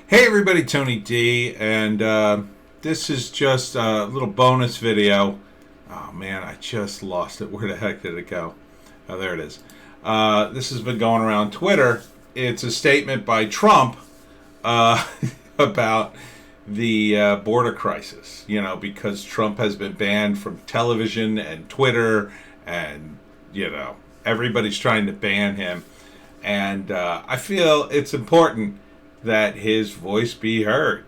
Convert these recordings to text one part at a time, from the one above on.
Hey everybody, Tony D, and this is just a little bonus video. Oh man, I just lost it. Where the heck did it go? Oh, there it is. This has been going around Twitter. It's a statement by Trump about the border crisis. You know, because Trump has been banned from television and Twitter, and everybody's trying to ban him. And I feel it's important that his voice be heard.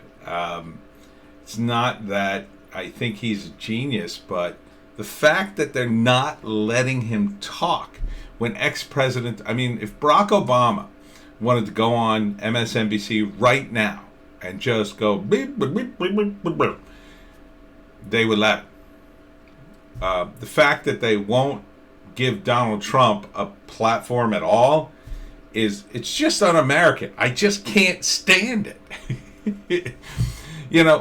It's not that I think he's a genius, but the fact that they're not letting him talk when ex-president, if Barack Obama wanted to go on MSNBC right now and just go beep, beep, beep, beep, beep, beep, beep, they would let him. The fact that they won't give Donald Trump a platform at all it's just un-American. I just can't stand it.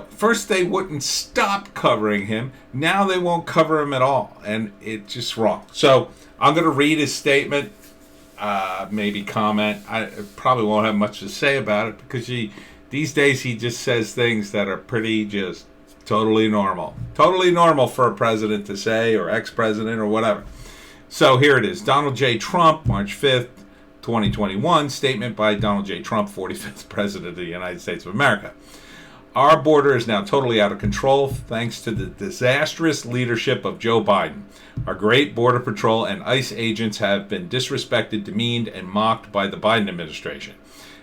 First they wouldn't stop covering him. Now they won't cover him at all. And it's just wrong. So I'm going to read his statement, maybe comment. I probably won't have much to say about it because these days he just says things that are pretty just totally normal. Totally normal for a president to say, or ex-president or whatever. So here it is. Donald J. Trump, March 5th, 2021, statement by Donald J. Trump, 45th President of the United States of America. Our border is now totally out of control thanks to the disastrous leadership of Joe Biden. Our great Border Patrol and ICE agents have been disrespected, demeaned, and mocked by the Biden administration.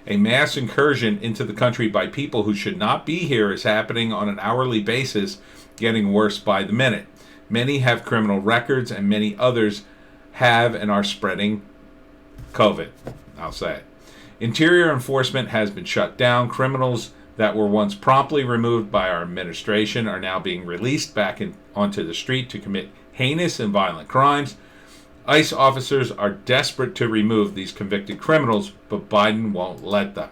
A mass incursion into the country by people who should not be here is happening on an hourly basis, getting worse by the minute. Many have criminal records, and many others have and are spreading COVID. I'll say it. Interior enforcement has been shut down. Criminals that were once promptly removed by our administration are now being released back onto the street to commit heinous and violent crimes. ICE officers are desperate to remove these convicted criminals, but Biden won't let them.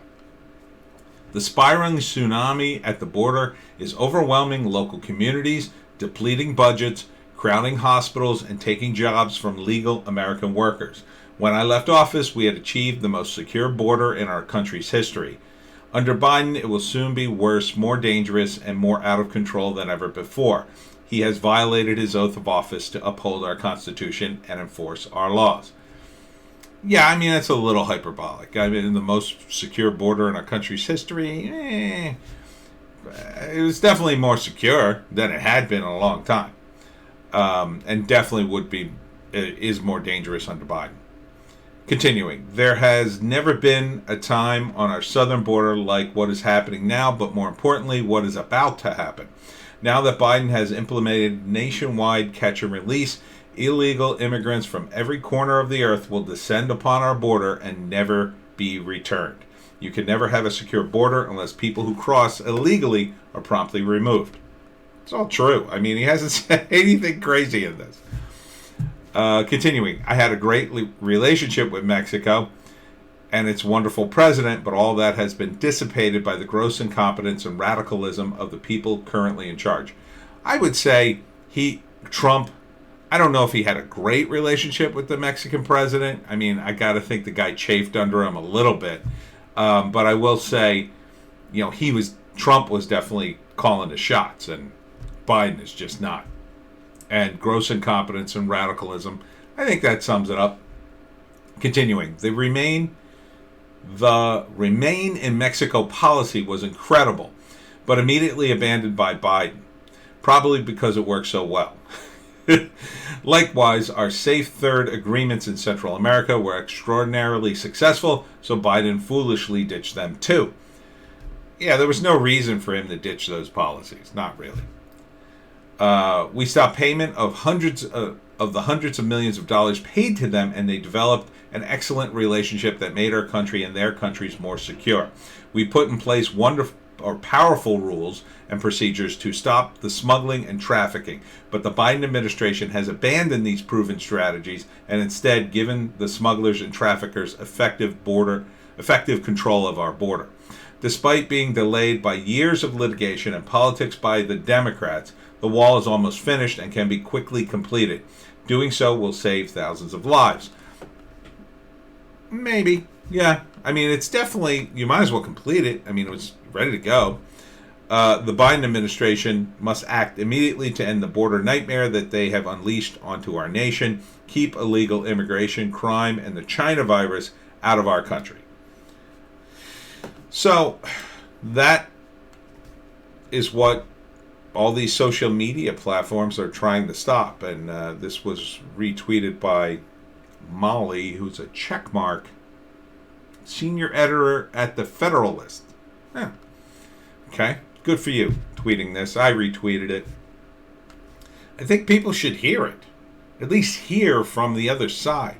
The spiraling tsunami at the border is overwhelming local communities, depleting budgets, crowding hospitals, and taking jobs from legal American workers. When I left office, we had achieved the most secure border in our country's history. Under Biden, it will soon be worse, more dangerous, and more out of control than ever before. He has violated his oath of office to uphold our Constitution and enforce our laws. Yeah, that's a little hyperbolic. The most secure border in our country's history, it was definitely more secure than it had been in a long time. And definitely is more dangerous under Biden. Continuing, there has never been a time on our southern border like what is happening now, but more importantly, what is about to happen. Now that Biden has implemented nationwide catch and release, illegal immigrants from every corner of the earth will descend upon our border and never be returned. You can never have a secure border unless people who cross illegally are promptly removed. It's all true. He hasn't said anything crazy in this. Continuing, I had a great relationship with Mexico and its wonderful president, but all that has been dissipated by the gross incompetence and radicalism of the people currently in charge. I would say Trump, I don't know if he had a great relationship with the Mexican president. I got to think the guy chafed under him a little bit. But I will say, Trump was definitely calling the shots, and Biden is just not. And gross incompetence and radicalism, I think that sums it up. Continuing, the remain in Mexico policy was incredible, but immediately abandoned by Biden, probably because it worked so well. Likewise, our safe third agreements in Central America were extraordinarily successful, so Biden foolishly ditched them too. Yeah, there was no reason for him to ditch those policies, not really. We stopped payment of the hundreds of millions of dollars paid to them, and they developed an excellent relationship that made our country and their countries more secure. We put in place powerful rules and procedures to stop the smuggling and trafficking, but the Biden administration has abandoned these proven strategies and instead given the smugglers and traffickers effective control of our border. Despite being delayed by years of litigation and politics by the Democrats, the wall is almost finished and can be quickly completed. Doing so will save thousands of lives. Maybe. Yeah, I mean, it's definitely, you might as well complete it. I mean, it was ready to go. The Biden administration must act immediately to end the border nightmare that they have unleashed onto our nation, keep illegal immigration, crime, and the China virus out of our country. So that is what all these social media platforms are trying to stop. And this was retweeted by Molly, who's a checkmark senior editor at the Federalist. Yeah. Okay. Good for you tweeting this. I retweeted it. I think people should hear it. At least hear from the other side.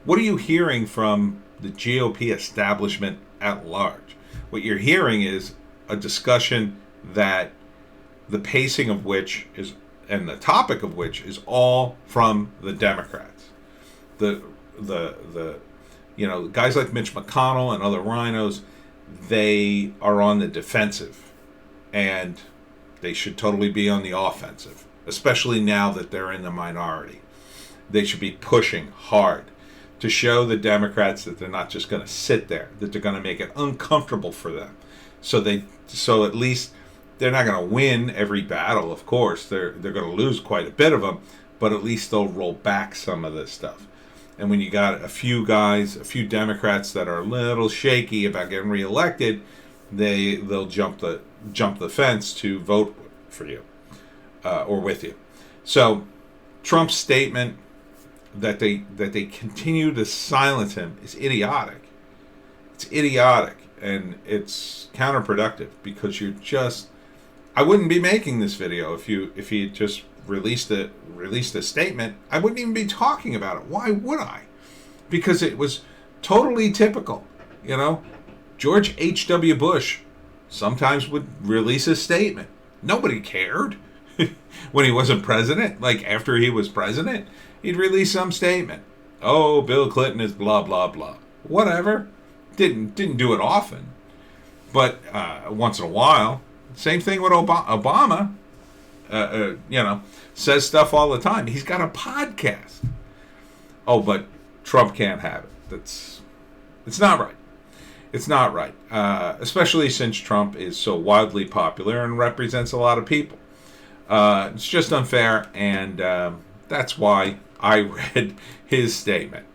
What are you hearing from the GOP establishment at large? What you're hearing is a discussion that the pacing of which is, and the topic of which is all from the Democrats. The guys like Mitch McConnell and other rhinos, they are on the defensive. And they should totally be on the offensive, especially now that they're in the minority. They should be pushing hard to show the Democrats that they're not just going to sit there, that they're going to make it uncomfortable for them. So at least they're not going to win every battle, of course. They're going to lose quite a bit of them, but at least they'll roll back some of this stuff. And when you got a few Democrats that are a little shaky about getting reelected, they'll jump the fence to vote for you or with you. So Trump's statement that they continue to silence him is idiotic. It's idiotic, and it's counterproductive, because I wouldn't be making this video if he had just released a statement. I wouldn't even be talking about it. Why would I? Because it was totally typical. George H.W. Bush sometimes would release a statement. Nobody cared when he wasn't president. Like, after he was president, he'd release some statement. Oh, Bill Clinton is blah, blah, blah. Whatever. Didn't do it often. But once in a while. Same thing with Obama. Says stuff all the time. He's got a podcast. Oh, but Trump can't have it. It's not right. It's not right, especially since Trump is so wildly popular and represents a lot of people. It's just unfair, and that's why I read his statement.